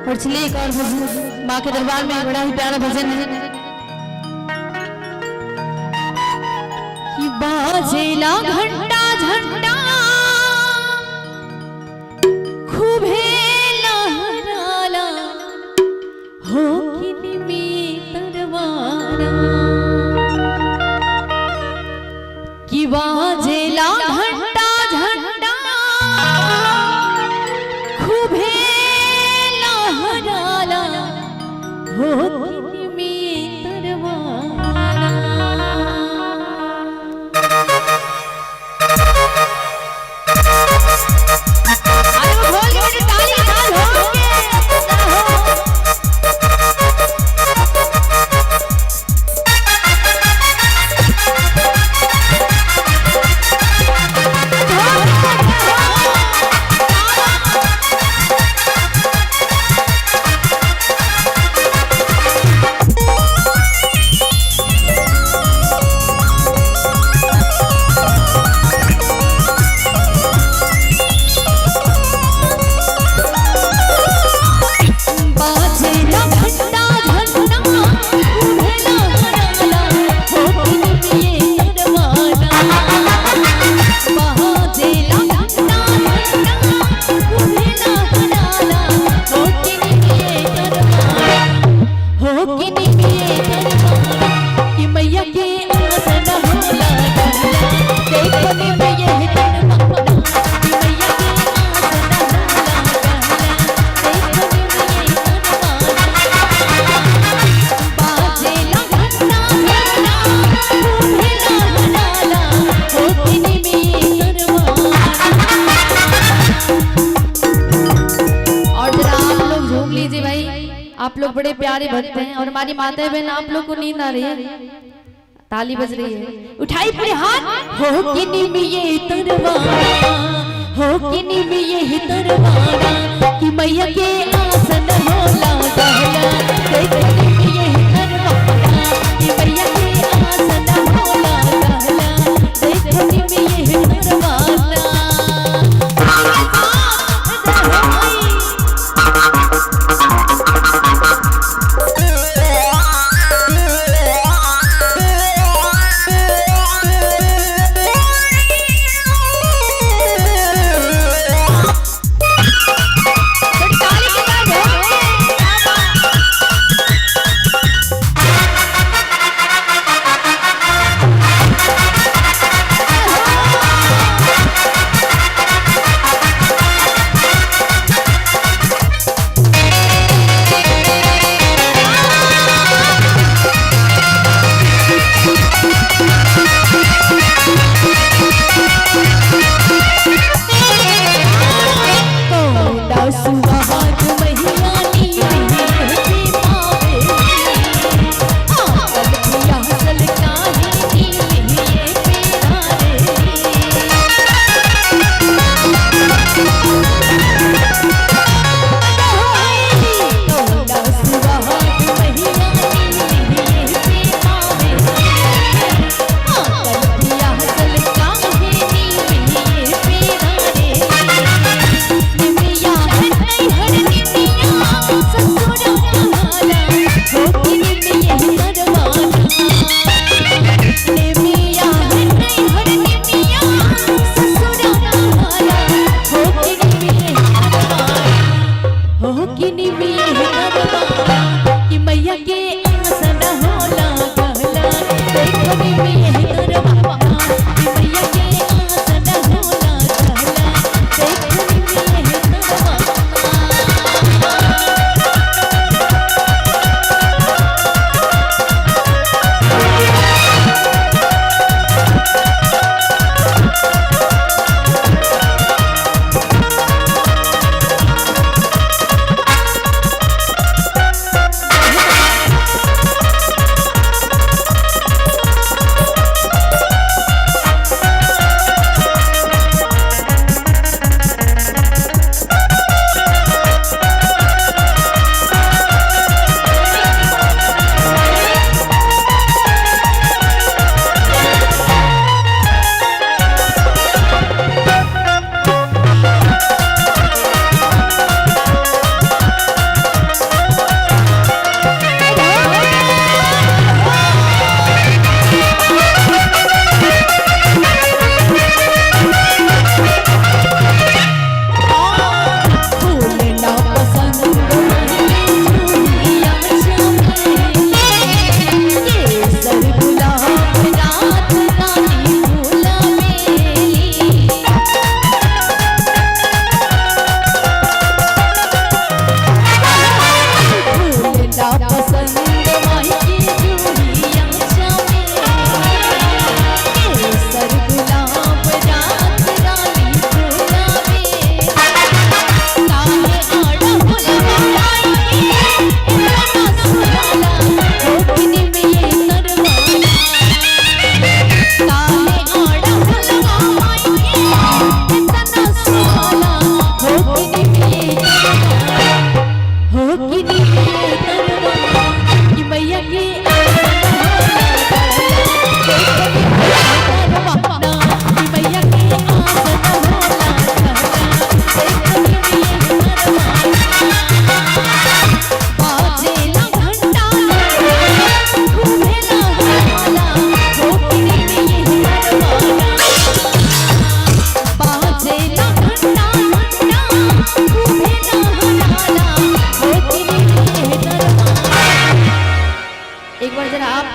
और चलिए एक और भजन माँ के दरबार में बड़ा ही प्यारा भजन है कि बाजेला घंटा झंडा खूबे लहराला हो किनमी तरवारा कि बाजेला घंटा झंडा खूबे लहराला हो किनमी तरवारा आप लोग बड़े प्यारे भक्त हैं और हमारी माता बहन आप लोग को नींद आ रही है, ताली बज रही है, उठाई अपने हाथ हो किनी में ये तरवारा हो किनी में ये तरवारा कि मैया के आसन होला गहला देखनी में ये तरवारा कि मैया के आसन होला गहला देखनी में ये तरवारा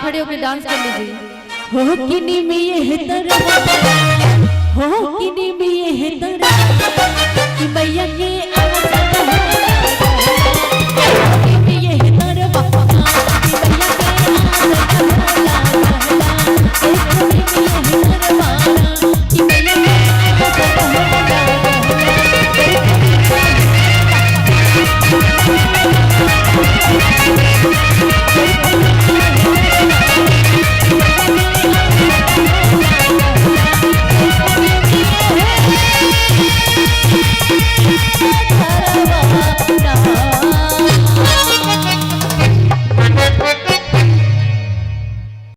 खड़े होकर डांस कर लीजिए। हो किनी में ये तरवा, हो किनी में ये तरवा कि मैया के